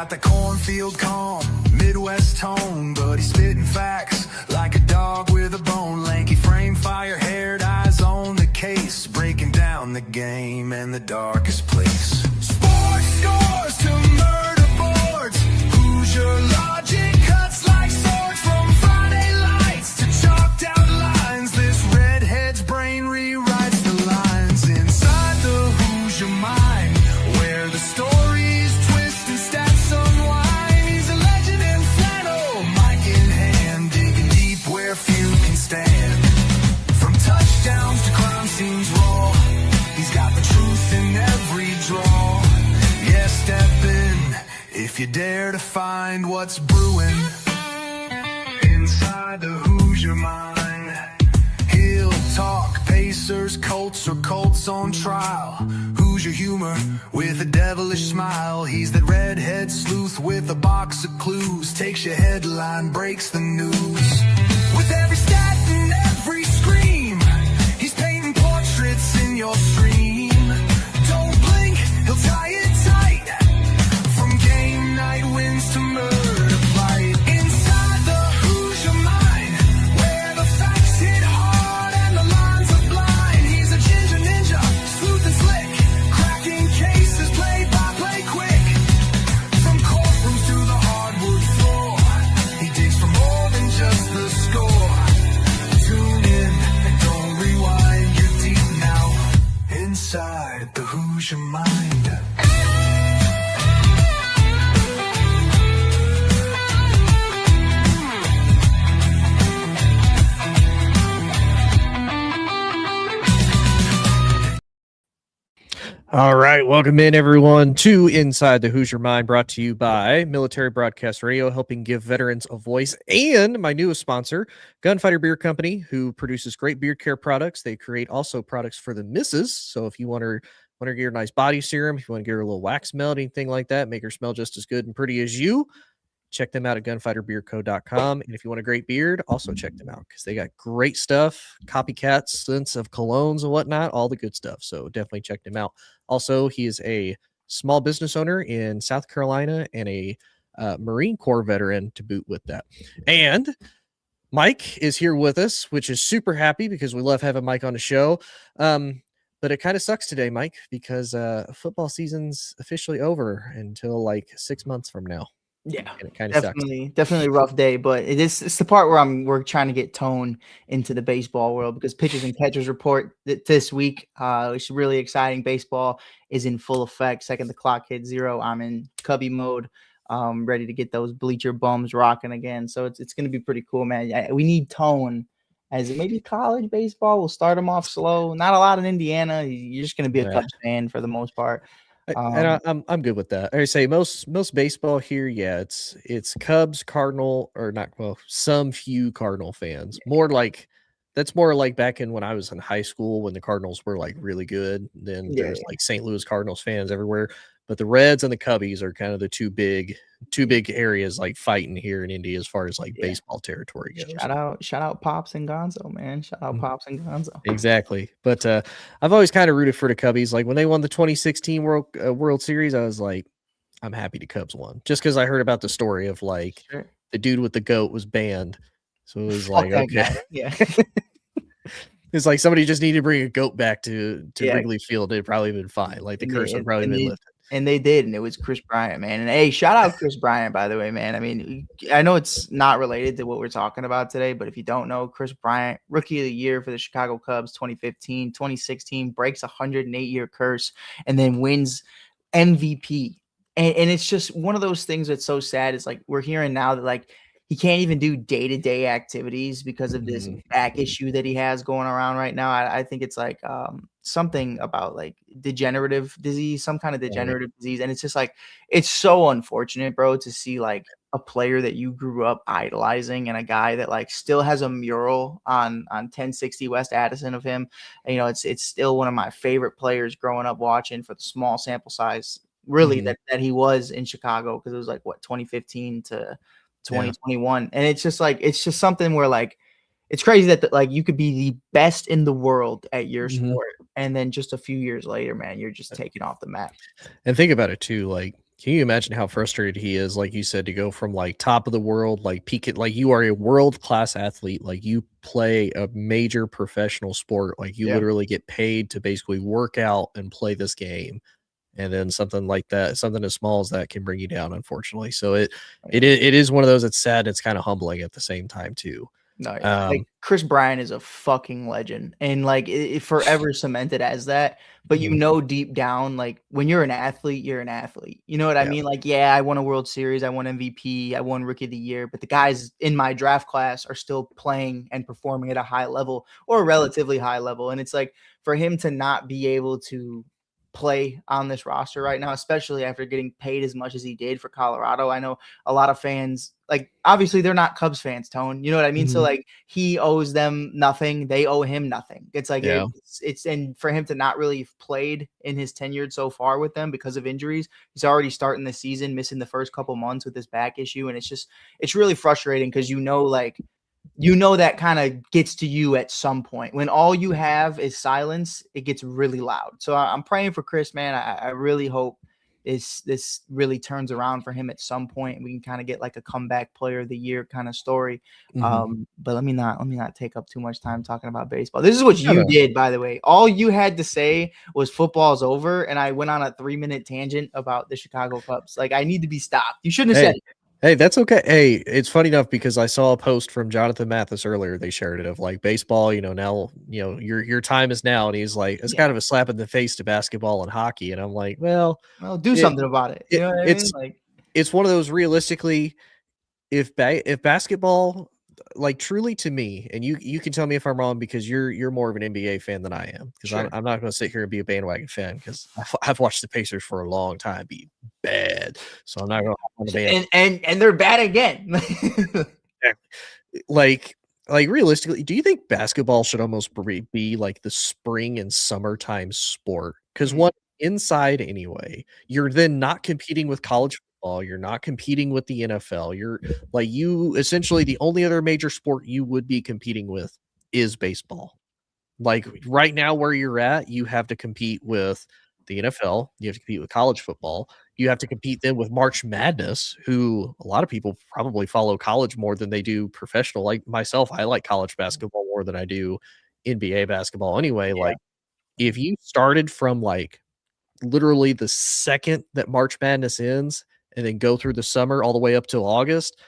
got the cornfield calm, Midwest tone, but he's spitting facts like a dog with a bone. Lanky frame, fire-haired, eyes on the case, breaking down the game in the darkest place. Sports scores to murder boards, Hoosier logic cuts like swords. From Friday lights to chalked out lines, this redhead's brain rewrites the lines inside the Hoosier mind, where the stories twist and stats unwind. He's a legend in flannel, mic in hand, digging deep where few can stand. From touchdowns to crime scenes raw, he's got the truth in every draw. Yeah, step in if you dare to find what's brewing inside the Hoosier mind. He'll talk Pacers, Colts, or Colts on trial. Hoosier humor with a devilish smile. He's that redhead sleuth with a box of clues, takes your headline, breaks the news. With every stat and every scream, he's painting portraits in your stream. Don't blink, he'll tie it tight, from game night wins to murder fight. Inside the Hoosier mind, where the facts hit hard and the lines are blind. He's a ginger ninja, smooth and slick, cracking cases play by play quick. From courtrooms to the hardwood floor, he digs for more than just the score. Tune in and don't rewind, you're deep now inside the Hoosier mind. All right, welcome in everyone to Inside the Hoosier Mind, brought to you by Military Broadcast Radio, helping give veterans a voice, and my newest sponsor, Gunfighter Beer Company, who produces great beard care products. They create also products for the missus. So if you want to get your nice body serum, if you want to get her a little wax melt, anything like that, make her smell just as good and pretty as you, check them out at gunfighterbeerco.com. And if you want a great beard, also check them out because they got great stuff, copycat scents of colognes and whatnot, all the good stuff. So definitely check them out. Also, he is a small business owner in South Carolina and a Marine Corps veteran to boot with that. And Mike is here with us, which is super happy because we love having Mike on the show. But it kind of sucks today, Mike, because football season's officially over until like 6 months from now. Yeah, and it kind of sucks. Definitely a rough day, but it's the part where we're trying to get Tone into the baseball world, because pitchers and catchers report this week. It's really exciting. Baseball is in full effect. Second the clock hits 0, I'm in Cubby mode, ready to get those bleacher bums rocking again. So it's going to be pretty cool, man. We need Tone as maybe college baseball. We'll start him off slow. Not a lot in Indiana. You're just going to be a Cubs fan for the most part. And I'm good with that. I say most baseball here, yeah, it's Cubs, Cardinal, or not. Well, some few Cardinal fans. More like that's more like back in when I was in high school when the Cardinals were like really good. Then there's like St. Louis Cardinals fans everywhere. But the Reds and the Cubbies are kind of the two big areas like fighting here in Indy as far as like baseball territory goes. Shout out Pops and Gonzo, man. Shout out Pops and Gonzo. Exactly. But I've always kind of rooted for the Cubbies. Like when they won the 2016 World Series, I was like, I'm happy the Cubs won, just because I heard about the story of like the dude with the goat was banned. So it was like, okay. Yeah. It's like somebody just needed to bring a goat back to Wrigley Field. It'd probably been fine. Like the curse would probably been lifted. And they did, and it was Chris Bryant, man. And hey, shout out Chris Bryant, by the way, man. I mean, I know it's not related to what we're talking about today, but if you don't know, Chris Bryant, Rookie of the Year for the Chicago Cubs, 2015, 2016, breaks a 108-year curse, and then wins MVP. And it's just one of those things that's so sad. It's like we're hearing now that like he can't even do day-to-day activities because of this back issue that he has going around right now. I think it's like something about like degenerative disease, some kind of degenerative disease. And it's just like, it's so unfortunate, bro, to see like a player that you grew up idolizing and a guy that like still has a mural on 1060 West Addison of him. And, you know, it's still one of my favorite players growing up watching for the small sample size, really, that he was in Chicago, because it was like, what, 2015 to 2021. And it's just like, it's just something where like, it's crazy that like you could be the best in the world at your sport, and then just a few years later, man, you're just taking off the map. And think about it too, like Can you imagine how frustrated he is, like you said, to go from like top of the world, like peak it, like you are a world class athlete, like you play a major professional sport, like you Yeah. literally get paid to basically work out and play this game. And then something like that, something as small as that can bring you down, unfortunately. So it is one of those. It's sad. It's kind of humbling at the same time too. No, yeah. Like Um, Chris Bryant is a fucking legend and like it forever cemented as that. But you mhm, know, deep down, like when you're an athlete, you're an athlete. You know what I yeah, mean? Like, yeah, I won a World Series, I won MVP, I won Rookie of the Year, but the guys in my draft class are still playing and performing at a high level or a relatively high level. And it's like for him to not be able to play on this roster right now, especially after getting paid as much as he did for Colorado. I know a lot of fans, like obviously they're not Cubs fans, Tone. You know what I mean? So mhm, like he owes them nothing, they owe him nothing. It's like yeah, it's and for him to not really have played in his tenure so far with them because of injuries, he's already starting the season missing the first couple months with this back issue, and it's really frustrating because that kind of gets to you at some point when all you have is silence. It gets really loud. So I'm praying for Chris, man. I really hope this really turns around for him at some point and we can kind of get like a comeback player of the year kind of story. mhm. But let me not take up too much time talking about baseball. This is what No, you no. did, by the way. All you had to say was football's over, and I went on a 3-minute tangent about the Chicago Cubs. Like I need to be stopped. You shouldn't have said Hey, it. hey, that's okay. Hey, it's funny enough because I saw a post from Jonathan Mathis earlier. They shared it of like baseball, now, your time is now. And he's like, it's Yeah. kind of a slap in the face to basketball and hockey. And I'm like, well, Well, do it, something about it. You it know what I mean? it's Like, it's one of those realistically, if basketball, like truly to me, and you can tell me if I'm wrong because you're more of an NBA fan than I am, because I'm sure. I'm not going to sit here and be a bandwagon fan because I've watched the Pacers for a long time be bad, so I'm not going to hop on the band. And they're bad again. Like realistically, do you think basketball should almost be like the spring and summertime sport? Because Mhm. one inside anyway, you're then not competing with college football, you're not competing with the NFL. You're like you essentially the only other major sport you would be competing with is baseball. Like right now, where you're at, you have to compete with the NFL, you have to compete with college football, you have to compete then with March Madness, who a lot of people probably follow college more than they do professional. Like myself, I like college basketball more than I do NBA basketball anyway. Yeah, Like if you started from like literally the second that March Madness ends and then go through the summer all the way up till August,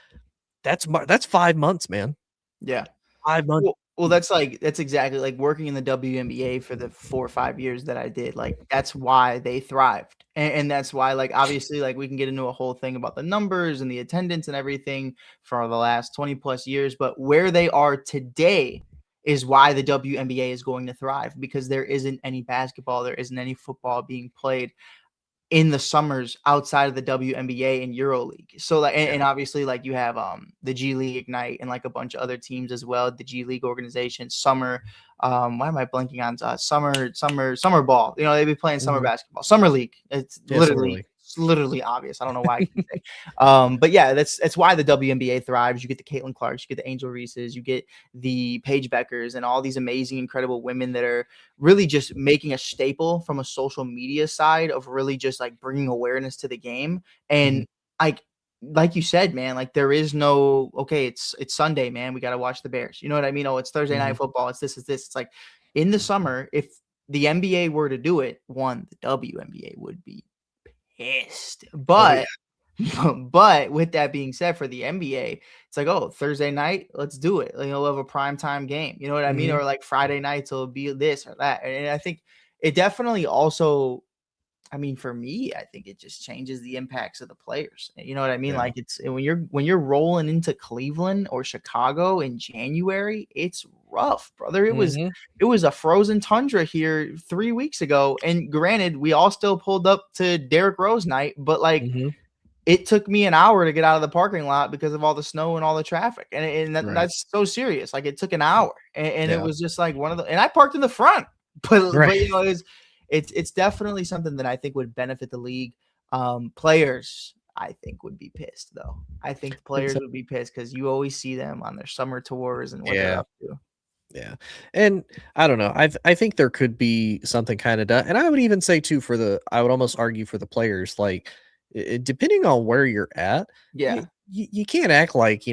that's 5 months, man. yeah. 5 months. Well, that's exactly like working in the WNBA for the 4 or 5 years that I did. Like that's why they thrived, and that's why like obviously like we can get into a whole thing about the numbers and the attendance and everything for the last 20 plus years, but where they are today is why the WNBA is going to thrive because there isn't any basketball, there isn't any football being played in the summers outside of the WNBA and EuroLeague. So like and obviously like you have the G League Ignite and like a bunch of other teams as well, the G League organization, summer why am I blanking on summer ball. You know, they've been playing summer Mhm. basketball. Summer league. Yeah, summer league. It's literally obvious. I don't know why I can say. But yeah, that's why the WNBA thrives. You get the Caitlin Clarks, you get the Angel Reeses, you get the Paige Beckers and all these amazing, incredible women that are really just making a staple from a social media side of really just like bringing awareness to the game. Mhm. And like you said, man, like there is no okay, it's Sunday, man. We got to watch the Bears. You know what I mean? Oh, it's Thursday night Mhm. football. It's this, it's this. It's like in the summer, if the NBA were to do it, the WNBA would be pissed. Oh, yeah. But with that being said, for the NBA, it's like, oh, Thursday night, let's do it. Like, we'll have a prime time game. You know what I mean? Mhm. Or like Friday nights, it'll be this or that. And I think it definitely also, I mean, for me, I think it just changes the impacts of the players. You know what I mean? Yeah. Like it's when you're rolling into Cleveland or Chicago in January, it's rough, brother. It was Mhm. it was a frozen tundra here 3 weeks ago. And granted, we all still pulled up to Derrick Rose night, but like Mhm. it took me an hour to get out of the parking lot because of all the snow and all the traffic. Right. That's so serious. Like it took an hour and it Yeah. was just like one of the, and I parked in the front, but Right. it's definitely something that I think would benefit the league. Players, I think would be pissed though. I think the Think players so. would be pissed because you always see them on their summer tours and what they're Yeah. up to. Yeah. And I don't know. I think there could be something kind of done. And I would even say too I would almost argue for the players. Like depending on where you're at, Yeah. you can't act like,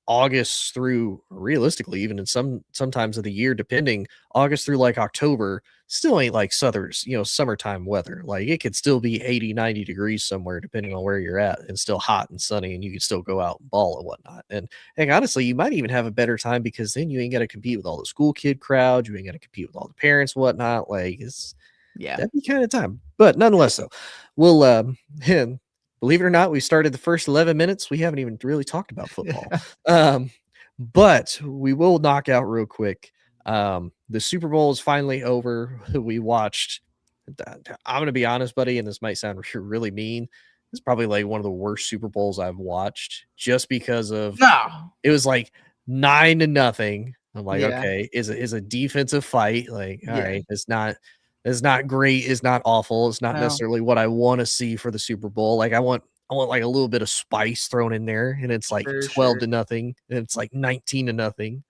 August through realistically, even in sometimes of the year, depending August through like October, still ain't like summertime weather. Like it could still be 80, 90 degrees somewhere, depending on where you're at, and still hot and sunny, and you can still go out and ball and whatnot. And honestly, you might even have a better time because then you ain't got to compete with all the school kid crowd, you ain't got to compete with all the parents, whatnot. Like Yeah. that'd be kind of time. But nonetheless, though, we'll believe it or not, we started the first 11 minutes. We haven't even really talked about football. But we will knock out real quick. The Super Bowl is finally over. We watched. I'm going to be honest, buddy, and this might sound really mean. It's probably like one of the worst Super Bowls I've watched just because of it was like 9-0. I'm like, Yeah. okay, is a defensive fight. Like, all Yeah. right, it's not great, it's not awful, it's not No. necessarily what I want to see for the Super Bowl. Like I want like a little bit of spice thrown in there, and it's like For 12-0, and it's like 19-0,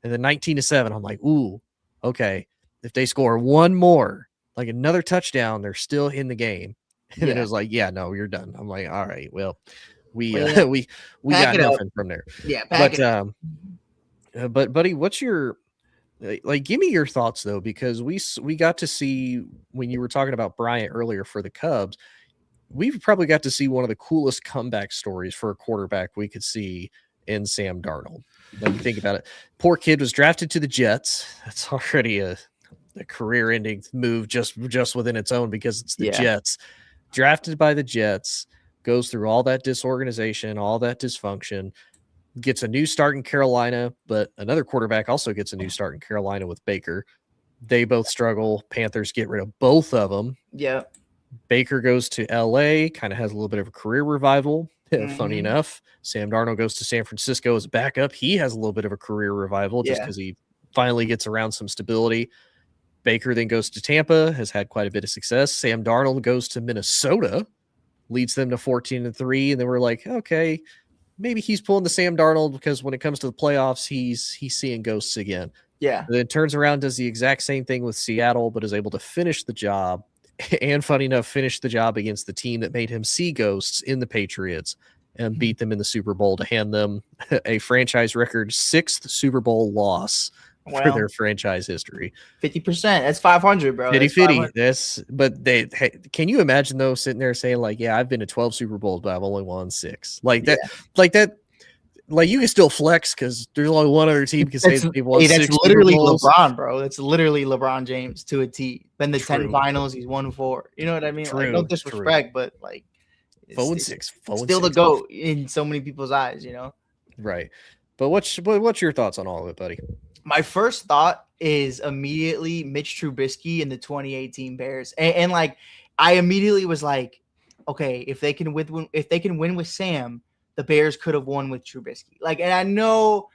and then 19-7. I'm like, ooh, okay. If they score one more, like another touchdown, they're still in the game. And then it Yeah. was like, yeah, no, you're done. I'm like, all right, well, we Yeah. we Pack got it up. nothing from there. Yeah. Pack it up. But buddy, what's your like? Give me your thoughts though, because we got to see when you were talking about Bryant earlier for the Cubs. We've probably got to see one of the coolest comeback stories for a quarterback we could see in Sam Darnold. Like you think about it, poor kid was drafted to the Jets. That's already a career-ending move just within its own because it's the Jets. Drafted by the Jets, goes through all that disorganization, all that dysfunction, gets a new start in Carolina, but another quarterback also gets a new start in Carolina with Baker. They both struggle. Panthers get rid of both of them. Yeah. Baker goes to LA, kind of has a little bit of a career revival. Funny enough, Sam Darnold goes to San Francisco as a backup. He has a little bit of a career revival just because he finally gets around some stability. Baker then goes to Tampa, has had quite a bit of success. Sam Darnold goes to Minnesota, leads them to 14-3, and then we're like, okay, maybe he's pulling the Sam Darnold because when it comes to the playoffs, he's seeing ghosts again. Yeah. And then turns around, does the exact same thing with Seattle, but is able to finish the job. And funny enough, finish the job against the team that made him see ghosts in the Patriots and beat them in the Super Bowl to hand them a franchise record 6th Super Bowl loss for their franchise history. 50%. That's 500, bro. 50-50. But can you imagine though sitting there saying like, yeah, I've been to 12 Super Bowls, but I've only won 6. Like that, like you can still flex because there's only one other team can say they've won 6 that's literally Super Bowls. LeBron, bro. That's literally LeBron James to a T. Been the 10 finals, he's won 4. You know what I mean? Like, no disrespect, but like 4-6. Still the GOAT in so many people's eyes, you know? Right. But what's your thoughts on all of it, buddy? My first thought is immediately Mitch Trubisky and the 2018 Bears. And like I immediately was like, okay, if they can win with Sam, the Bears could have won with Trubisky. Like, and I know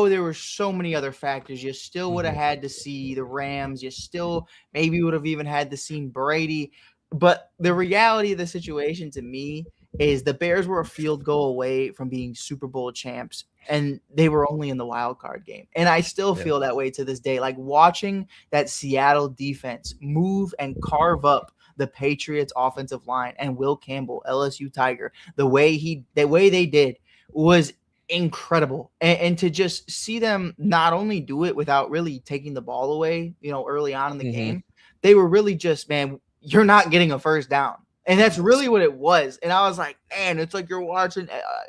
there were so many other factors. You still would have had to see the Rams. You still maybe would have even had to see Brady. But the reality of the situation to me is the Bears were a field goal away from being Super Bowl champs, and they were only in the wild card game. And I still feel that way to this day. Like watching that Seattle defense move and carve up the Patriots offensive line and Will Campbell, LSU Tiger, the way they did was incredible. And to just see them not only do it without really taking the ball away, early on in the game, they were really just, man, you're not getting a first down. And that's really what it was. And I was like, man, it's like you're watching,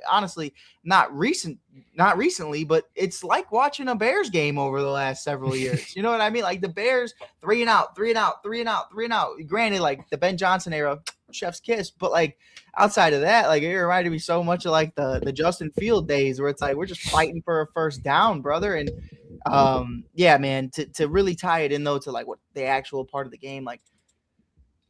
honestly, not recently, but it's like watching a Bears game over the last several years. You know what I mean? Like the Bears, 3 and out. Granted, like the Ben Johnson era, chef's kiss. But like outside of that, like it reminded me so much of like the Justin Field days where it's like we're just fighting for a first down, brother. And yeah, man, to really tie it in though to like what the actual part of the game, like,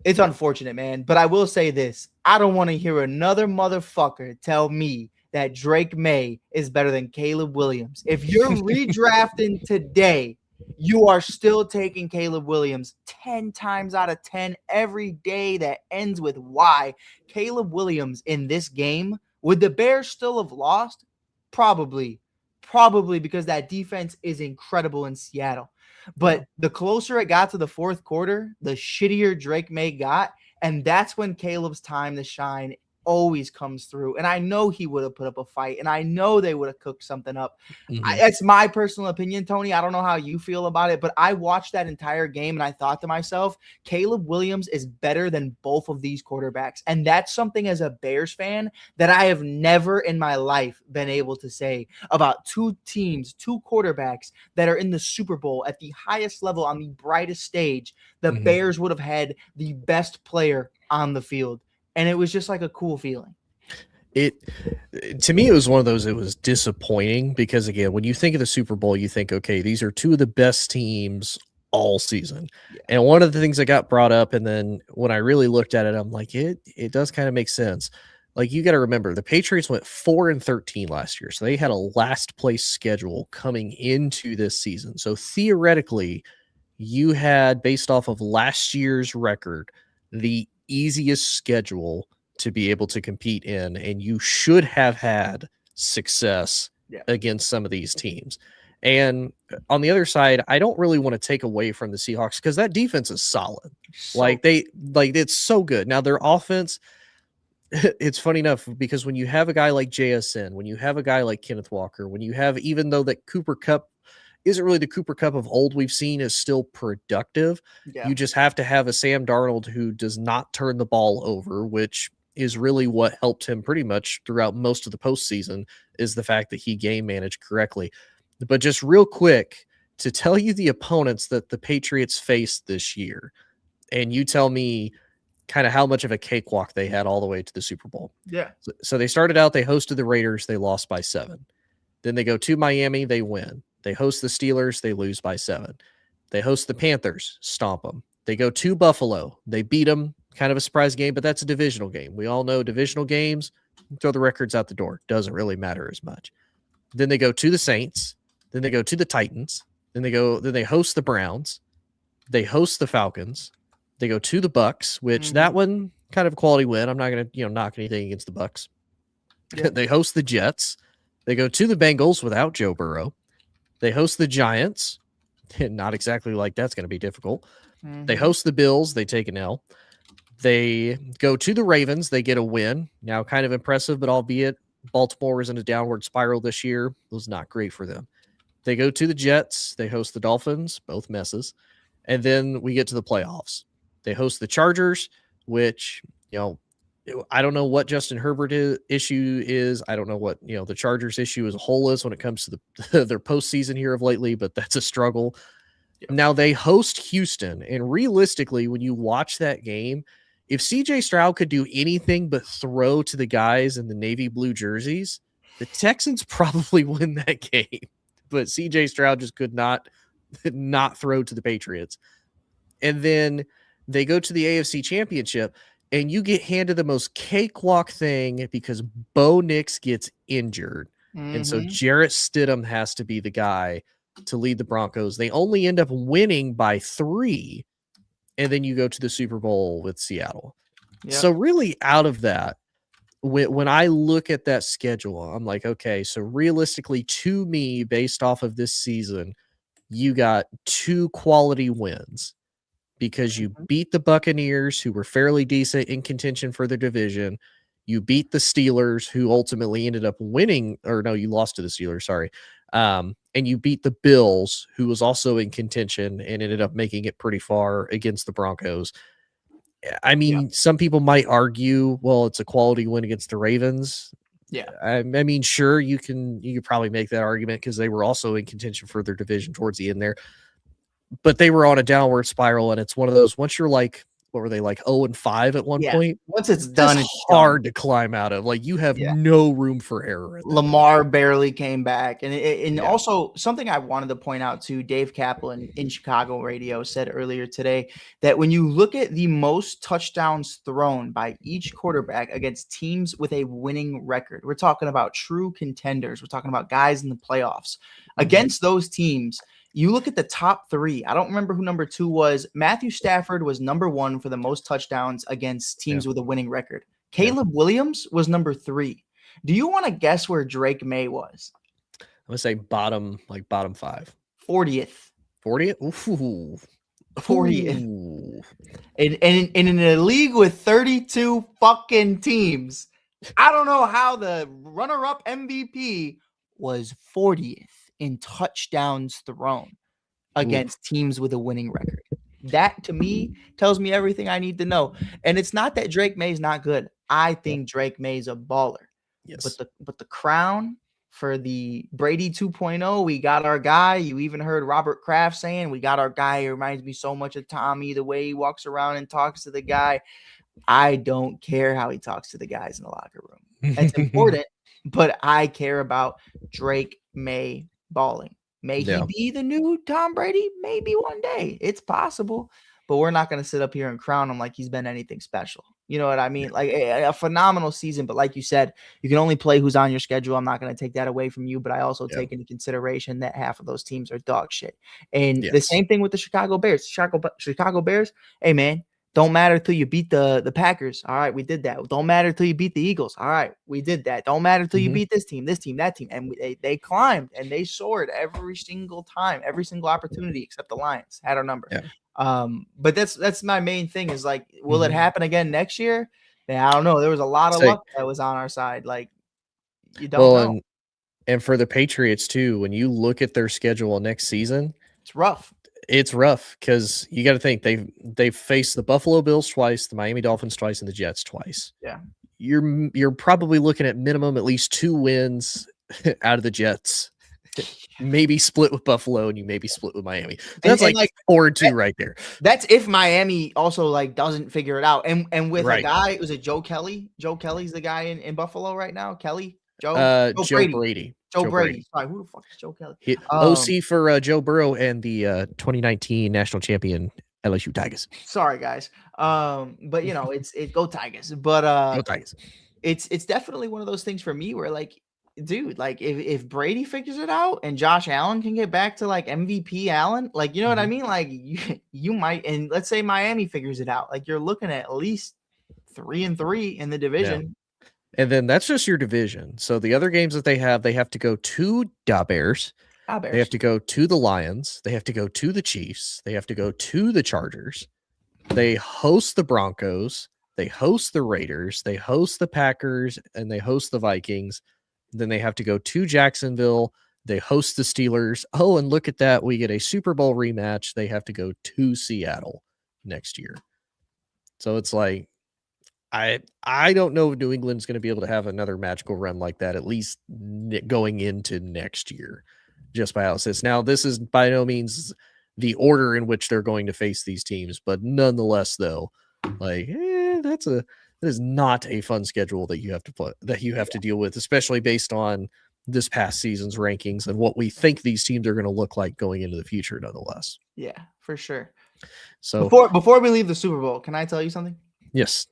it's unfortunate, man. But I will say this. I don't want to hear another motherfucker tell me that Drake May is better than Caleb Williams. If you're redrafting today, you are still taking Caleb Williams 10 times out of 10 every day that ends with Y. Caleb Williams in this game, would the Bears still have lost? Probably because that defense is incredible in Seattle. But the closer it got to the fourth quarter, the shittier Drake May got. And that's when Caleb's time to shine always comes through. And I know he would have put up a fight, and I know they would have cooked something up. It's my personal opinion, Tony. I don't know how you feel about it, but I watched that entire game and I thought to myself, Caleb Williams is better than both of these quarterbacks. And that's something as a Bears fan that I have never in my life been able to say about two teams, two quarterbacks that are in the Super Bowl at the highest level on the brightest stage. The Bears would have had the best player on the field. And it was just like a cool feeling. To me, it was one of those, it was disappointing because, again, when you think of the Super Bowl, you think, okay, these are two of the best teams all season. Yeah. And one of the things that got brought up, and then when I really looked at it, I'm like, it does kind of make sense. Like, you got to remember, the Patriots went 4-13 last year. So they had a last place schedule coming into this season. So theoretically, you had, based off of last year's record, the easiest schedule to be able to compete in, and you should have had success against some of these teams. And on the other side, I don't really want to take away from the Seahawks because that defense is solid. It's so good. Now their offense, it's funny enough because when you have a guy like JSN, when you have a guy like Kenneth Walker, when you have, even though that Cooper Kupp isn't really the Cooper Kupp of old we've seen, is still productive. Yeah. You just have to have a Sam Darnold who does not turn the ball over, which is really what helped him pretty much throughout most of the postseason, is the fact that he game managed correctly. But just real quick, to tell you the opponents that the Patriots faced this year, and you tell me kind of how much of a cakewalk they had all the way to the Super Bowl. Yeah. So they started out, they hosted the Raiders, they lost by 7. Then they go to Miami, they win. They host the Steelers, they lose by 7. They host the Panthers, stomp them. They go to Buffalo, they beat them, kind of a surprise game, but that's a divisional game. We all know divisional games, throw the records out the door. Doesn't really matter as much. Then they go to the Saints, then they go to the Titans, then they host the Browns, they host the Falcons, they go to the Bucks, which that one kind of a quality win. I'm not going to knock anything against the Bucks. Yeah. They host the Jets, they go to the Bengals without Joe Burrow. They host the Giants. Not exactly like that's going to be difficult. They host the Bills. They take an L. They go to the Ravens. They get a win. Now, kind of impressive, but albeit Baltimore was in a downward spiral this year. It was not great for them. They go to the Jets. They host the Dolphins, both messes. And then we get to the playoffs. They host the Chargers, which, I don't know what Justin Herbert issue is. I don't know what, the Chargers issue as a whole is when it comes to their postseason here of lately, but that's a struggle. Yep. Now they host Houston, and realistically, when you watch that game, if CJ Stroud could do anything but throw to the guys in the navy blue jerseys, the Texans probably win that game. But CJ Stroud just could not throw to the Patriots. And then they go to the AFC Championship, and you get handed the most cakewalk thing because Bo Nix gets injured. And so Jarrett Stidham has to be the guy to lead the Broncos. They only end up winning by 3. And then you go to the Super Bowl with Seattle. Yep. So really out of that, when I look at that schedule, I'm like, okay, so realistically to me, based off of this season, you got 2 quality wins. Because you beat the Buccaneers, who were fairly decent in contention for the division. You beat the Steelers, who ultimately ended up winning, or no, you lost to the Steelers, sorry. And you beat the Bills, who was also in contention and ended up making it pretty far against the Broncos. I mean, some people might argue, well, it's a quality win against the Ravens. Yeah. I mean, sure, you could probably make that argument because they were also in contention for their division towards the end there. But they were on a downward spiral, and it's one of those, once you're like, what were they, like 0-5 at one point? Once it's done, it's hard to climb out of. Like, you have no room for error. Lamar barely came back. And also, something I wanted to point out to Dave Kaplan in Chicago radio said earlier today, that when you look at the most touchdowns thrown by each quarterback against teams with a winning record, we're talking about true contenders. We're talking about guys in the playoffs. Against those teams, you look at the top 3. I don't remember who number 2 was. Matthew Stafford was number 1 for the most touchdowns against teams with a winning record. Caleb Williams was number 3. Do you want to guess where Drake May was? I'm going to say bottom 5. 40th. 40th? Ooh. 40th. Ooh. And in a league with 32 fucking teams, I don't know how the runner-up MVP was 40th in touchdowns thrown against teams with a winning record. That to me tells me everything I need to know. And it's not that Drake May's not good. I think Drake May's a baller. Yes. But the crown for the Brady 2.0, we got our guy. You even heard Robert Kraft saying we got our guy. He reminds me so much of Tommy, the way he walks around and talks to the guy. I don't care how he talks to the guys in the locker room. That's important, but I care about Drake May balling. May he be the new Tom Brady? Maybe one day. It's possible, but we're not going to sit up here and crown him like he's been anything special. You know what I mean? Like a phenomenal season, but like you said, you can only play who's on your schedule. I'm not going to take that away from you, but I also take into consideration that half of those teams are dog shit. And the same thing with the Chicago Bears. Chicago Bears, hey man, don't matter till you beat the Packers. All right, we did that. Don't matter till you beat the Eagles. All right, we did that. Don't matter till you beat this team, that team. And they climbed and they soared every single time, every single opportunity except the Lions had our number. Yeah. But that's my main thing is like, will it happen again next year? Yeah, I don't know. There was a lot of luck that was on our side. Like, you don't know. And for the Patriots too, when you look at their schedule next season, it's rough. It's rough because you got to think they've faced the Buffalo Bills twice, the Miami Dolphins twice, and the Jets twice. Yeah, you're probably looking at minimum at least 2 wins out of the Jets. Maybe split with Buffalo, and you maybe split with Miami. That's like 4-2 right there. That's if Miami also like doesn't figure it out. And with a guy, was it Joe Kelly? Joe Kelly's the guy in Buffalo right now. Kelly. Joe Brady. Joe Brady. Sorry, who the fuck is Joe Kelly? OC for Joe Burrow and the 2019 national champion LSU Tigers. Sorry, guys. But you know, it's go Tigers. But go Tigers. It's definitely one of those things for me where like, dude, like if Brady figures it out and Josh Allen can get back to like MVP Allen, like you know what I mean? Like you might, and let's say Miami figures it out, like you're looking at least 3-3 in the division. Yeah. And then that's just your division. So the other games that they have to go to the Bears. They have to go to the Lions. They have to go to the Chiefs. They have to go to the Chargers. They host the Broncos. They host the Raiders. They host the Packers, and they host the Vikings. Then they have to go to Jacksonville. They host the Steelers. Oh, and look at that. We get a Super Bowl rematch. They have to go to Seattle next year. So it's like, I don't know if New England's going to be able to have another magical run like that, at least going into next year, just by how it sits. Now, this is by no means the order in which they're going to face these teams, but nonetheless, though, like that is not a fun schedule that you have to put to deal with, especially based on this past season's rankings and what we think these teams are going to look like going into the future, nonetheless. Yeah, for sure. So before we leave the Super Bowl, can I tell you something? Yes.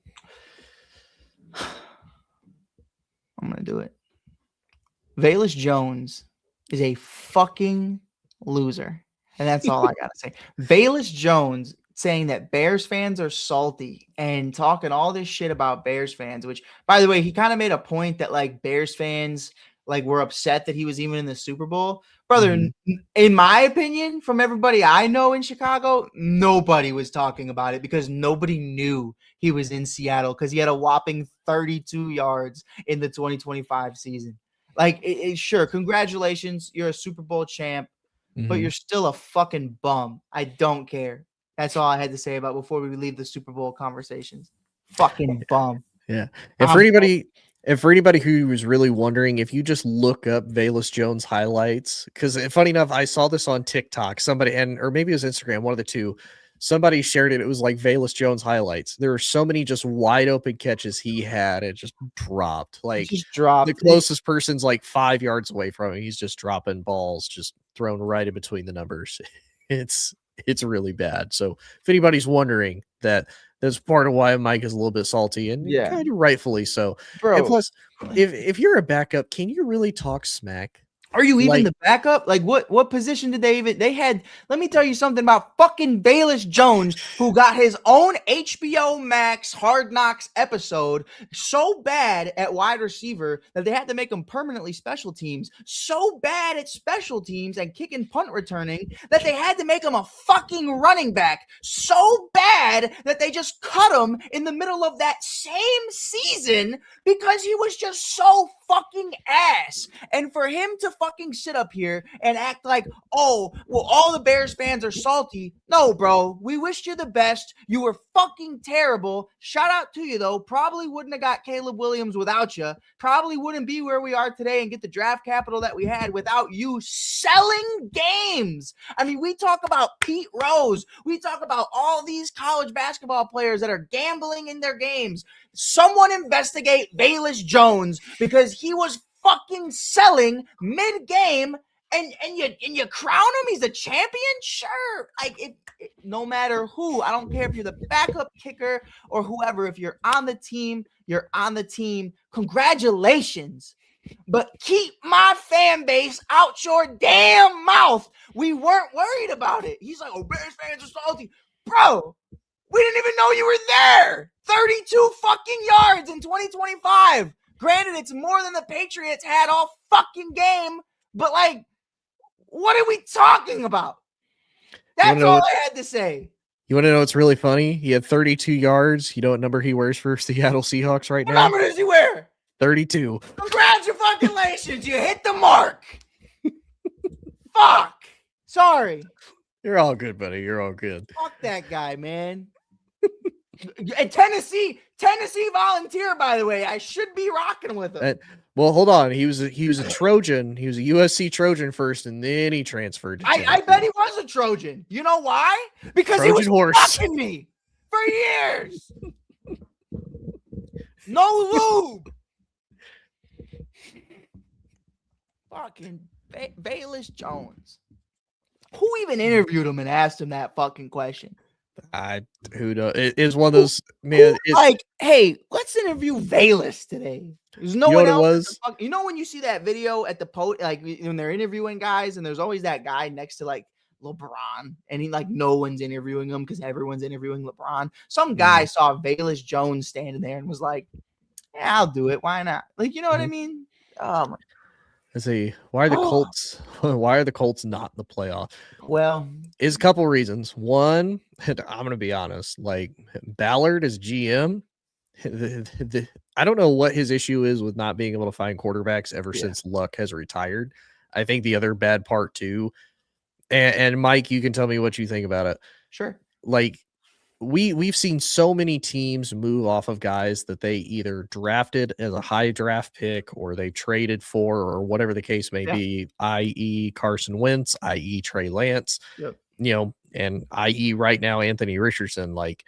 I'm going to do it. Velus Jones is a fucking loser. And that's all I got to say. Velus Jones saying that Bears fans are salty and talking all this shit about Bears fans, which, by the way, he kind of made a point that like Bears fans like were upset that he was even in the Super Bowl. Brother, in my opinion, from everybody I know in Chicago, nobody was talking about it because nobody knew he was in Seattle because he had a whopping 32 yards in the 2025 season. Like, sure, congratulations. You're a Super Bowl champ, but you're still a fucking bum. I don't care. That's all I had to say about before we leave the Super Bowl conversations. Fucking bum. Yeah. And for anybody who was really wondering, if you just look up Velus Jones highlights, because funny enough, I saw this on TikTok, or maybe it was Instagram, one of the two. Somebody shared it. It was like Velus Jones highlights. There were so many just wide open catches he had. It just dropped. Like the closest person's like 5 yards away from him. He's just dropping balls, just thrown right in between the numbers. It's really bad. So if anybody's wondering, that's part of why Mike is a little bit salty, and kind of rightfully so. Bro, and plus, if you're a backup, can you really talk smack Are you even Like- the backup? Like what position did they had? Let me tell you something about fucking Bayless Jones, who got his own HBO Max Hard Knocks episode so bad at wide receiver that they had to make him permanently special teams. So bad at special teams and kicking punt returning that they had to make him a fucking running back. So bad that they just cut him in the middle of that same season because he was just so fucking ass. And for him to fucking sit up here and act like, oh, well, all the Bears fans are salty. No, bro, we wished you the best. You were fucking terrible. Shout out to you, though. Probably wouldn't have got Caleb Williams without you. Probably wouldn't be where we are today and get the draft capital that we had without you selling games. I mean, we talk about Pete Rose. We talk about all these college basketball players that are gambling in their games. Someone investigate Bayless Jones because he was fucking selling mid-game, and you crown him. He's a champion, sure. Like no matter who, I don't care if you're the backup kicker or whoever. If you're on the team, you're on the team. Congratulations, but keep my fan base out your damn mouth. We weren't worried about it. He's like, oh, Bears fans are salty, bro. We didn't even know you were there. 32 fucking yards in 2025. Granted, it's more than the Patriots had all fucking game, but like, what are we talking about? That's all I had to say. You want to know what's really funny? He had 32 yards. You know what number he wears for Seattle Seahawks right now? What number does he wear? 32. Congratulations, you hit the mark. Fuck. Sorry. You're all good, buddy. You're all good. Fuck that guy, man. And Tennessee volunteer, by the way. I should be rocking with him. Well, hold on. He was a Trojan. He was a USC Trojan first, and then he transferred. I bet he was a Trojan. You know why? Because Trojan he was horse. fucking me for years. No lube. Fucking Bayless Jones. Who even interviewed him and asked him that fucking question? Who knows? It is one of those, man. Like, hey, let's interview Bayless today. There's no one else. What it was? You know when you see that video at the like when they're interviewing guys, and there's always that guy next to like LeBron, and he like no one's interviewing him because everyone's interviewing LeBron. Some guy saw Bayless Jones standing there and was like, "Yeah, I'll do it. Why not?" Like, you know what I mean? Oh my. Let's see. Why are the Colts? Why are the Colts not in the playoff? Well, is a couple reasons. One, I'm going to be honest. Like Ballard as GM, I don't know what his issue is with not being able to find quarterbacks ever since Luck has retired. I think the other bad part too, and Mike, you can tell me what you think about it. Sure. Like we've seen so many teams move off of guys that they either drafted as a high draft pick or they traded for, or whatever the case may be, i.e. Carson Wentz, i.e. Trey Lance, you know, and i.e. right now, Anthony Richardson. Like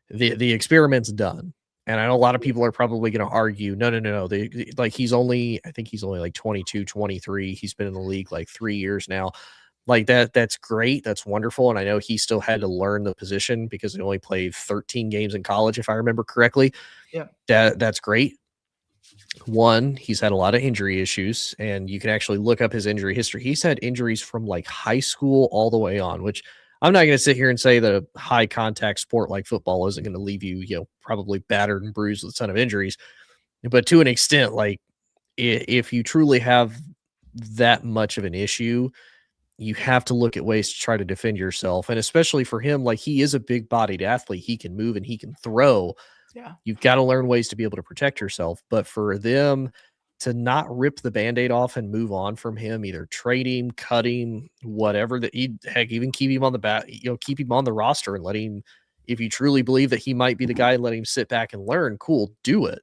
the experiment's done. And I know a lot of people are probably going to argue, no. I think he's only like 22, 23. He's been in the league like 3 years now. Like that's great. That's wonderful. And I know he still had to learn the position because he only played 13 games in college, if I remember correctly. Yeah. That's great. One, he's had a lot of injury issues, and you can actually look up his injury history. He's had injuries from like high school all the way on, which I'm not going to sit here and say that a high contact sport like football isn't going to leave you, probably battered and bruised with a ton of injuries. But to an extent, like if you truly have that much of an issue, you have to look at ways to try to defend yourself. And especially for him, like he is a big bodied athlete. He can move and he can throw. Yeah. You've got to learn ways to be able to protect yourself. But for them to not rip the Band-Aid off and move on from him, either trade him, cut him, whatever, that even keep him on the keep him on the roster and let him, if you truly believe that he might be the guy, let him sit back and learn. Cool, do it.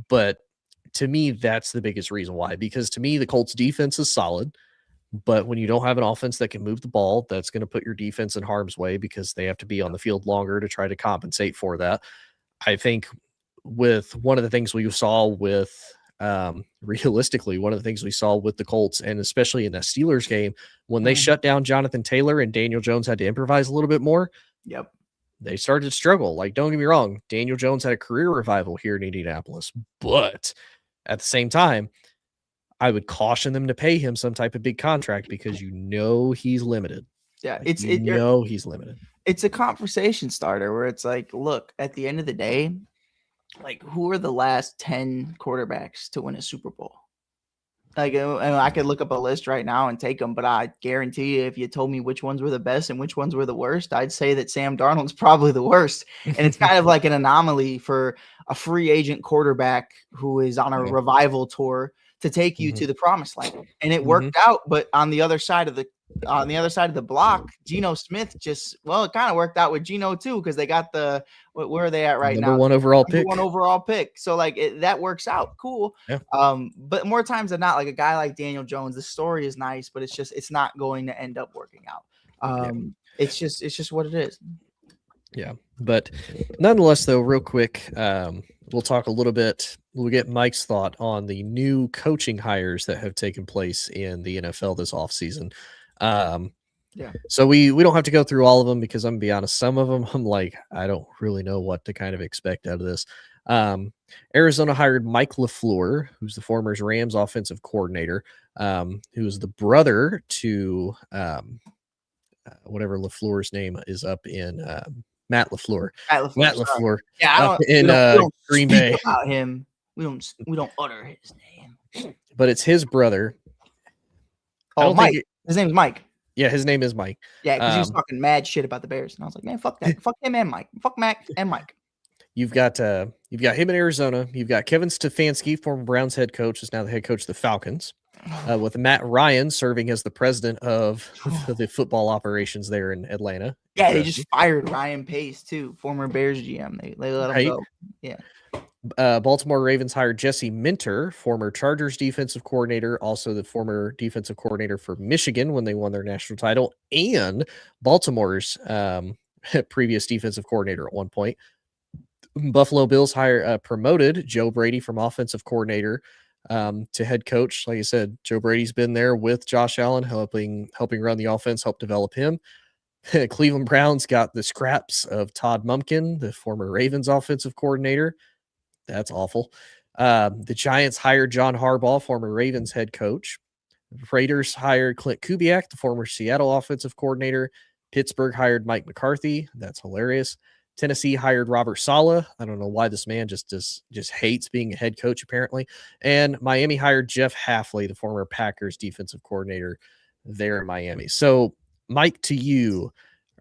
But to me, that's the biggest reason why, because to me, the Colts defense is solid. But when you don't have an offense that can move the ball, that's going to put your defense in harm's way because they have to be on the field longer to try to compensate for that. I think with one of the things we saw with realistically, one of the things we saw with the Colts, and especially in that Steelers game, when they shut down Jonathan Taylor and Daniel Jones had to improvise a little bit more. Yep. They started to struggle. Like, don't get me wrong, Daniel Jones had a career revival here in Indianapolis, but at the same time, I would caution them to pay him some type of big contract because he's limited. Yeah, Like, he's limited. It's a conversation starter where it's like, look, at the end of the day, like, who are the last 10 quarterbacks to win a Super Bowl? Like, and I could look up a list right now and take them, but I guarantee you, if you told me which ones were the best and which ones were the worst, I'd say that Sam Darnold's probably the worst. And it's kind of like an anomaly for a free agent quarterback who is on a revival tour to take you to the promised land. And it worked out, but on the other side of the block, Geno Smith it kind of worked out with Geno too, because they got where are they at right now? Number one overall pick. So like that works out. Cool. Yeah. But more times than not, like a guy like Daniel Jones, the story is nice, but it's not going to end up working out. It's just what it is. Yeah. But nonetheless, though, real quick, we'll talk a little bit. We'll get Mike's thought on the new coaching hires that have taken place in the NFL this offseason. So we don't have to go through all of them because I'm gonna be honest, some of them I'm like, I don't really know what to kind of expect out of this. Arizona hired Mike LaFleur, who's the former Rams offensive coordinator, who is the brother to whatever LaFleur's name is up in Matt LaFleur. Matt LaFleur. Yeah, we don't Green Bay. About him. We don't utter his name. But it's his brother. Oh, Mike. His name's Mike. Yeah, his name is Mike. Yeah, because he was talking mad shit about the Bears, and I was like, man, fuck that, fuck him and Mike, fuck Mac and Mike. You've got him in Arizona. You've got Kevin Stefanski, former Browns head coach, is now the head coach of the Falcons, with Matt Ryan serving as the president of the football operations there in Atlanta. Yeah, they just fired Ryan Pace too, former Bears GM. They let him go. Yeah. Baltimore Ravens hired Jesse Minter, former Chargers defensive coordinator, also the former defensive coordinator for Michigan when they won their national title, and Baltimore's previous defensive coordinator at one point. Buffalo Bills promoted Joe Brady from offensive coordinator to head coach. Like I said, Joe Brady's been there with Josh Allen, helping run the offense, help develop him. Cleveland Browns got the scraps of Todd Monken, the former Ravens offensive coordinator. That's awful. The Giants hired John Harbaugh, former Ravens head coach. The Raiders hired Clint Kubiak, the former Seattle offensive coordinator. Pittsburgh hired Mike McCarthy. That's hilarious. Tennessee hired Robert Saleh. I don't know why this man just hates being a head coach, apparently. And Miami hired Jeff Hafley, the former Packers defensive coordinator there in Miami. So, Mike, to you,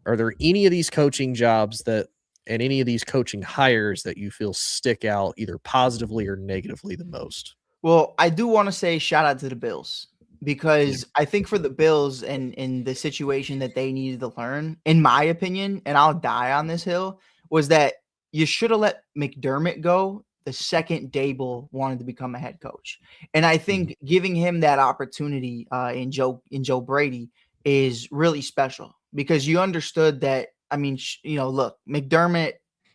are there any of these coaching jobs and any of these coaching hires that you feel stick out either positively or negatively the most? Well, I do want to say shout out to the Bills, because I think for the Bills and in the situation that they needed to learn, in my opinion, and I'll die on this hill, was that you should have let McDermott go the second Dable wanted to become a head coach. And I think giving him that opportunity in Joe Brady is really special, because you understood that. I mean, look, McDermott,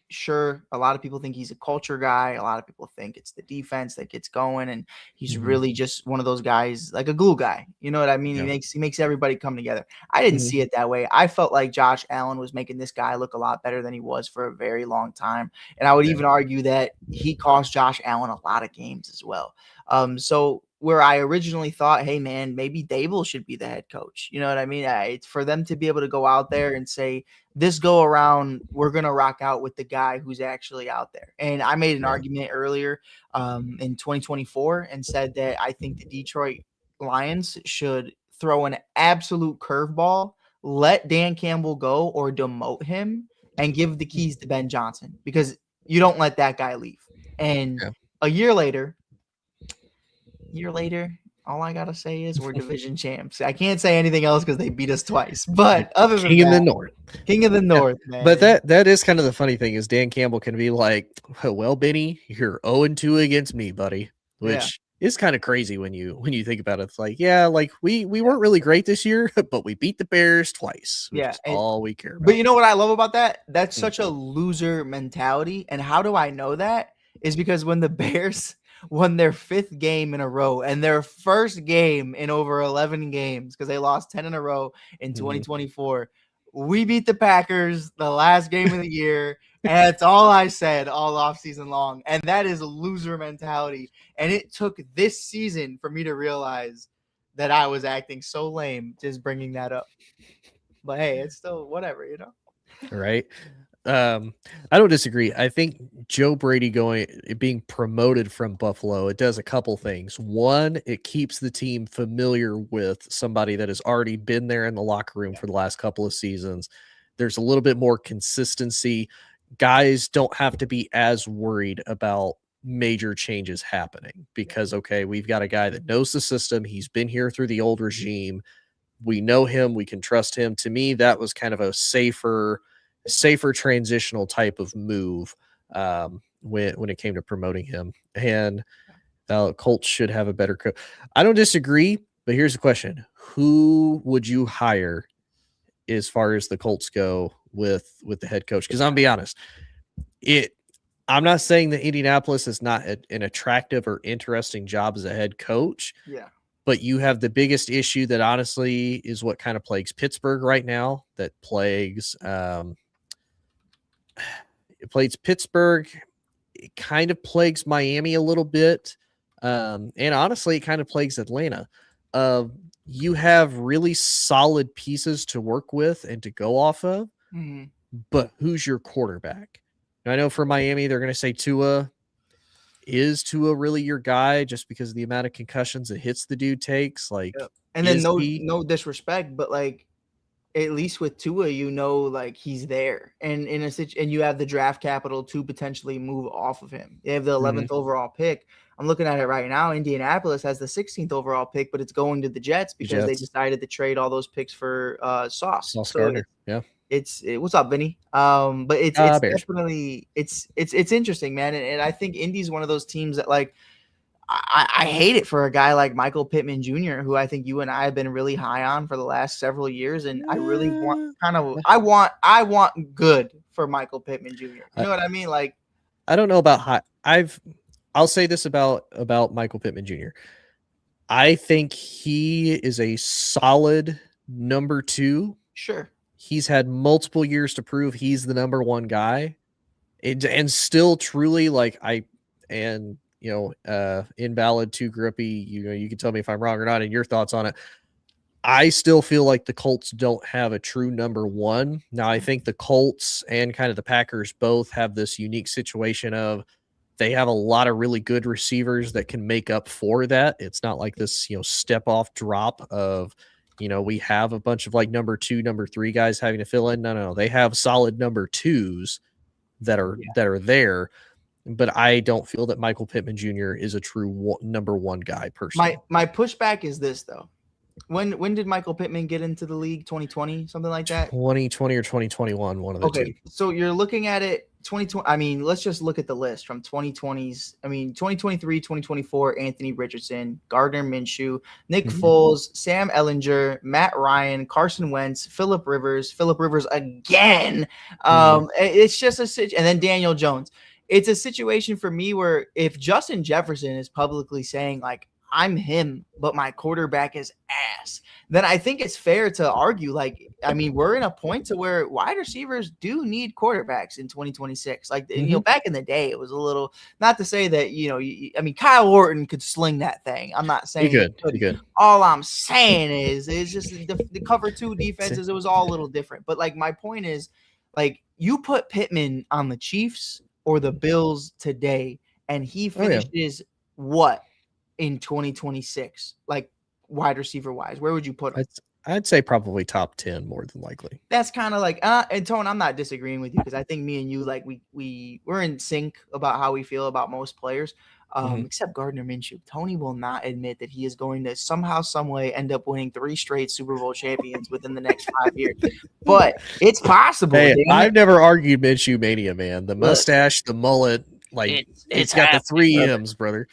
sure, a lot of people think he's a culture guy. A lot of people think it's the defense that gets going, and he's really just one of those guys, like a glue guy. You know what I mean? Yeah. He makes everybody come together. I didn't see it that way. I felt like Josh Allen was making this guy look a lot better than he was for a very long time. And I would even argue that he cost Josh Allen a lot of games as well. So where I originally thought, hey, man, maybe Dable should be the head coach. You know what I mean? It's for them to be able to go out there and say, this go around, we're going to rock out with the guy who's actually out there. And I made an argument earlier in 2024 and said that I think the Detroit Lions should throw an absolute curveball, let Dan Campbell go or demote him, and give the keys to Ben Johnson, because you don't let that guy leave. And a year later, all I gotta say is we're division champs. I can't say anything else because they beat us twice. But other than King of the North, man. But that is kind of the funny thing, is Dan Campbell can be like, well, Benny, you're 0-2 against me, buddy, which is kind of crazy when you think about it. It's like, we weren't really great this year, but we beat the Bears twice. Which is all we care about. But you know what I love about that? That's such a loser mentality. And how do I know that? Is because when the Bears won their 5th game in a row and their first game in over 11 games, because they lost 10 in a row in 2024, we beat the Packers the last game of the year. And that's all I said all offseason long. And that is a loser mentality. And it took this season for me to realize that I was acting so lame just bringing that up. But hey, it's still whatever, you know? Right. I don't disagree. I think Joe Brady being promoted from Buffalo, it does a couple things. One, it keeps the team familiar with somebody that has already been there in the locker room for the last couple of seasons. There's a little bit more consistency. Guys don't have to be as worried about major changes happening because, okay, we've got a guy that knows the system. He's been here through the old regime. We know him. We can trust him. To me, that was kind of a safer transitional type of move when it came to promoting him. And Colts should have a better coach. I don't disagree, but here's the question: who would you hire as far as the Colts go with the head coach? Because I'm gonna be honest, I'm not saying that Indianapolis is not an attractive or interesting job as a head coach. Yeah. But you have the biggest issue that honestly is what kind of plagues Pittsburgh right now. That plagues it plays Pittsburgh. It kind of plagues Miami a little bit. And honestly, it kind of plagues Atlanta. You have really solid pieces to work with and to go off of. Mm-hmm. But who's your quarterback? I know for Miami, they're going to say Tua. Is Tua really your guy just because of the amount of concussions that hits the dude takes? Like, and then no disrespect, but like at least with Tua, you know, like he's there, and and you have the draft capital to potentially move off of him. They have the 11th overall pick. I'm looking at it right now. Indianapolis has the 16th overall pick, but it's going to the Jets because they decided to trade all those picks for Sauce Gardner. Yeah. What's up, Vinny? But it's definitely it's interesting, man. And I think Indy's one of those teams that like I hate it for a guy like Michael Pittman Jr., who I think you and I have been really high on for the last several years, and I really want I want good for Michael Pittman Jr. You know what I mean? Like, I don't know about high. I'll say this about Michael Pittman Jr. I think he is a solid number 2. Sure. He's had multiple years to prove he's the number 1 guy, and still truly like invalid too grippy. You can tell me if I'm wrong or not, and your thoughts on it. I still feel like the Colts don't have a true number 1. Now, I think the Colts and kind of the Packers both have this unique situation of they have a lot of really good receivers that can make up for that. It's not like this, step off drop of, we have a bunch of like number 2, number 3 guys having to fill in. No. They have solid number 2s that are there. But I don't feel that Michael Pittman Jr. is a true number 1 guy personally. My pushback is this though. When did Michael Pittman get into the league? 2020, something like that? 2020 or 2021, one of the two. Okay, so you're looking at it 2020. I mean, let's just look at the list from 2020s. I mean, 2023, 2024, Anthony Richardson, Gardner Minshew, Nick Foles, Sam Ellinger, Matt Ryan, Carson Wentz, Phillip Rivers again. It's just and then Daniel Jones. It's a situation for me where if Justin Jefferson is publicly saying like, I'm him, but my quarterback is ass, then I think it's fair to argue, like, I mean, we're in a point to where wide receivers do need quarterbacks in 2026. Like, back in the day, it was a little, not to say that, Kyle Orton could sling that thing. I'm not saying he could. All I'm saying is just the cover 2 defenses. It was all a little different. But like, my point is, like, you put Pittman on the Chiefs or the Bills today, and he finishes what? In 2026, like wide receiver wise, where would you put him? I'd say probably top 10 more than likely. That's kind of like, and Tone, I'm not disagreeing with you because I think me and you, like we're in sync about how we feel about most players, except Gardner Minshew. Tony will not admit that he is going to somehow, some way end up winning 3 straight Super Bowl champions within the next 5 years, but it's possible. Hey, I've never argued Minshew mania, man. The mustache, the mullet, like it's got the 3 M's, brother.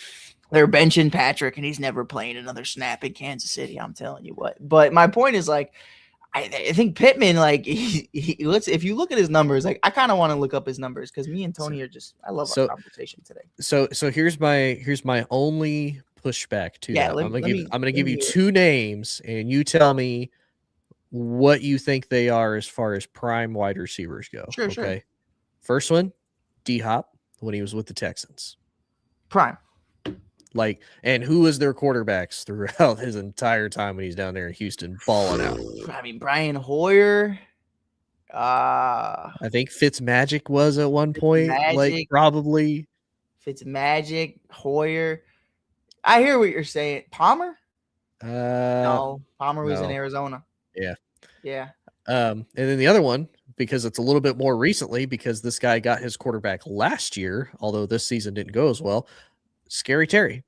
They're benching Patrick, and he's never playing another snap in Kansas City. I'm telling you what. But my point is, like, I think Pittman, like, if you look at his numbers, like, I kind of want to look up his numbers because me and Tony are just, I love our conversation today. So here's my only pushback to that. I'm gonna give you 2 names, and you tell me what you think they are as far as prime wide receivers go. Sure, sure. Okay. First one, D-Hop when he was with the Texans. Prime. Like, and who was their quarterbacks throughout his entire time when he's down there in Houston balling out? I mean, Brian Hoyer. I think Fitzmagic was at one point, like Fitzmagic. probably. Fitzmagic, Hoyer. I hear what you're saying. Palmer? No, Palmer was in no. Arizona. Yeah. Yeah. And then the other one, because it's a little bit more recently, because this guy got his quarterback last year, although this season didn't go as well. Scary Terry.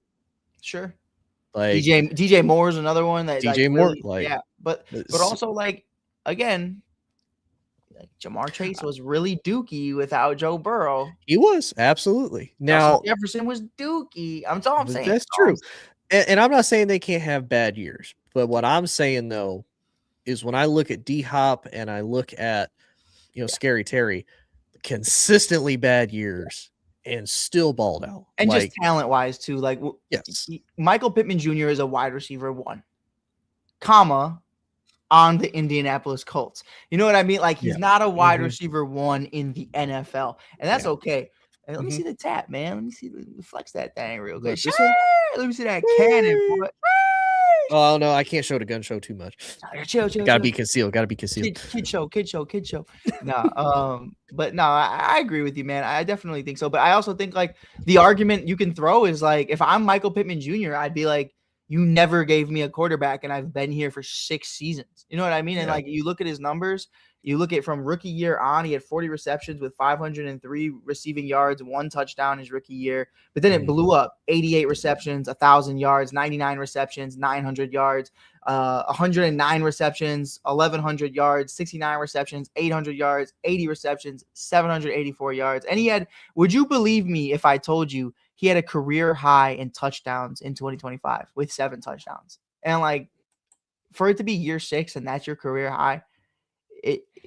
Sure. Like DJ Moore's another one that DJ Moore, really, like yeah, but also like again, like Jamar Chase was really dookie without Joe Burrow. He was absolutely. Now Jefferson was dookie. I'm saying. That's true. And I'm not saying they can't have bad years, but what I'm saying though is when I look at D-Hop and I look at Scary Terry, consistently bad years and still balled out. And just talent wise too. Like yes, Michael Pittman Jr. is a wide receiver 1, comma, on the Indianapolis Colts. You know what I mean? Like he's not a wide receiver 1 in the NFL, and that's okay. And let me see the tap, man. Let me see. Flex that thing real quick. Let me see that cannon, boy. Oh no, I can't show the gun show too much. Chill. Gotta be concealed. Kid show. No, but no, I agree with you, man. I definitely think so. But I also think like the argument you can throw is like, if I'm Michael Pittman Jr., I'd be like, you never gave me a quarterback, and I've been here for 6 seasons. You know what I mean? And like you look at his numbers. You look at from rookie year on, he had 40 receptions with 503 receiving yards, 1 touchdown his rookie year. But then it blew up: 88 receptions, 1,000 yards, 99 receptions, 900 yards, 109 receptions, 1,100 yards, 69 receptions, 800 yards, 80 receptions, 784 yards. And he had, would you believe me if I told you he had a career high in touchdowns in 2025 with 7 touchdowns? And like, for it to be year 6 and that's your career high,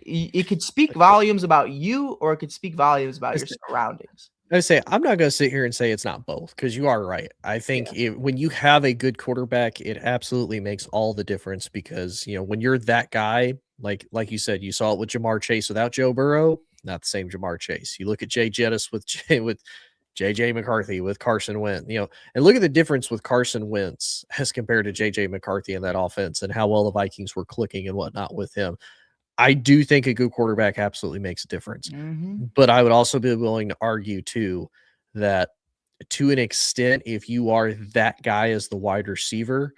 it could speak volumes about you, or it could speak volumes about your surroundings. I say I'm not going to sit here and say it's not both, because you are right. I think when you have a good quarterback, it absolutely makes all the difference, because when you're that guy, like you said, you saw it with Jamar Chase without Joe Burrow, not the same Jamar Chase. You look at Jay Jettis with JJ McCarthy, with Carson Wentz, and look at the difference with Carson Wentz as compared to JJ McCarthy in that offense, and how well the Vikings were clicking and whatnot with him. I do think a good quarterback absolutely makes a difference. But I would also be willing to argue too that to an extent, if you are that guy as the wide receiver,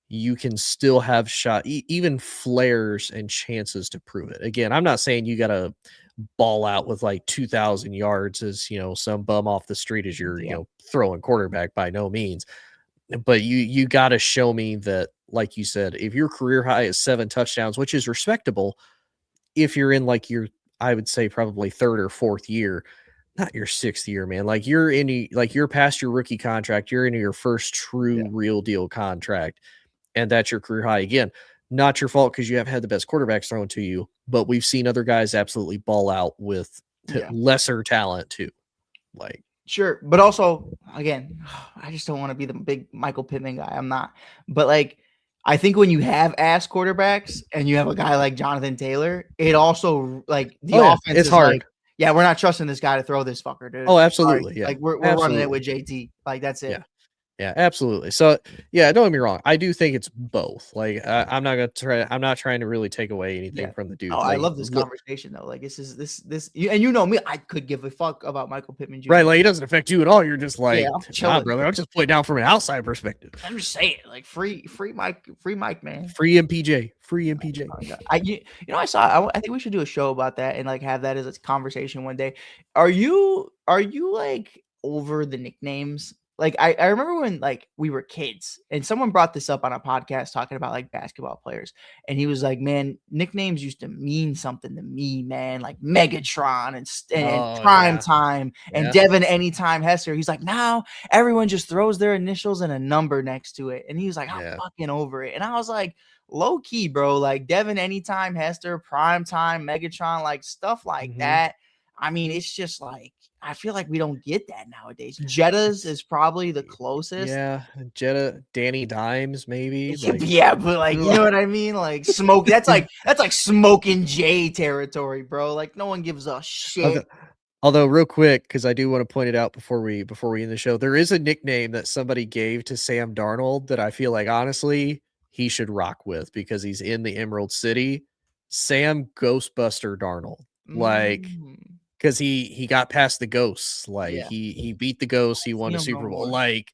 you can still have even flares and chances to prove it. Again, I'm not saying you got to ball out with like 2,000 yards as some bum off the street as you're throwing quarterback, by no means. But you got to show me that, like you said, if your career high is 7 touchdowns, which is respectable, if you're in like I would say probably 3rd or 4th year, not your 6th year, man. Like you're past your rookie contract, you're into your first true real deal contract, and that's your career high. Again, not your fault because you haven't had the best quarterbacks thrown to you, but we've seen other guys absolutely ball out with lesser talent too. Like, sure, but also again, I just don't want to be the big Michael Pittman guy. I'm not, but like, I think when you have ass quarterbacks and you have a guy like Jonathan Taylor, it also like the offense it's hard. Like, we're not trusting this guy to throw this fucker, dude. Oh, absolutely. Yeah. Like we're running it with JT. Like that's it. Yeah, absolutely. So don't get me wrong. I do think it's both. Like I'm not trying to really take away anything from the dude. Oh, like, I love this conversation though. Like this, and you know me, I could give a fuck about Michael Pittman Jr. Right, like it doesn't affect you at all. You're just like, nah, brother. I'm just playing down from an outside perspective. I'm just saying, like free Mike, man. Free MPJ. I think we should do a show about that and like have that as a conversation one day. Are you like over the nicknames? Like I remember when like we were kids and someone brought this up on a podcast talking about like basketball players, and he was like, man, nicknames used to mean something to me, man, like Megatron and Prime Time and Devin Anytime Hester. He's like, now everyone just throws their initials and a number next to it. And he was like, I'm fucking over it. And I was like, low key, bro, like Devin Anytime Hester, Prime Time, Megatron, like stuff like that. I mean, it's just like I feel like we don't get that nowadays. Jetta's is probably the closest. Yeah, Jetta, Danny Dimes, maybe. Like, Yeah, but like you know what I mean? Like smoke. That's like Smoking Jay territory, bro. Like no one gives a shit. Although, real quick, because I do want to point it out before we end the show, there is a nickname that somebody gave to Sam Darnold that I feel like honestly he should rock with because he's in the Emerald City. Sam Ghostbuster Darnold, like, because he got past the ghosts, like he beat the ghosts, he won the Super Bowl, like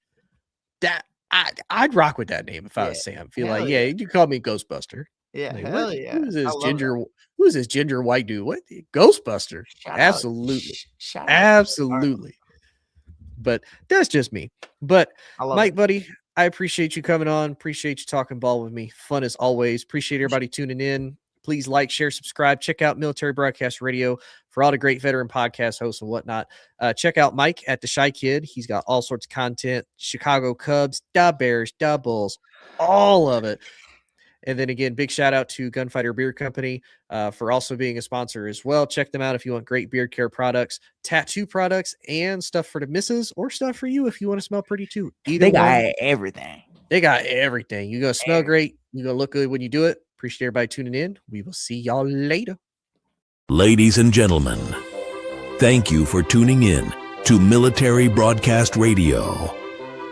that. I'd rock with that name if I was Sam. Feel like you call me Ghostbuster. Yeah, like, hell yeah. Who's this ginger? Who's this ginger white dude? What Ghostbuster? Absolutely, absolutely. But that's just me. But Mike, buddy, I appreciate you coming on. Appreciate you talking ball with me. Fun as always. Appreciate everybody tuning in. Please like, share, subscribe. Check out Military Broadcast Radio for all the great veteran podcast hosts and whatnot. Check out Mike at the Shy Kid. He's got all sorts of content. Chicago Cubs, the Bears, the Bulls, all of it. And then again, big shout out to Gunfighter Beer Company for also being a sponsor as well. Check them out if you want great beard care products, tattoo products, and stuff for the missus or stuff for you if you want to smell pretty too. They got everything. They got everything. You're going to smell great. You're going to look good when you do it. Appreciate everybody tuning in. We will see y'all later. Ladies and gentlemen, thank you for tuning in to Military Broadcast Radio.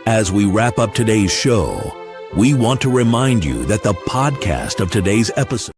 As we wrap up today's show, we want to remind you that the podcast of today's episode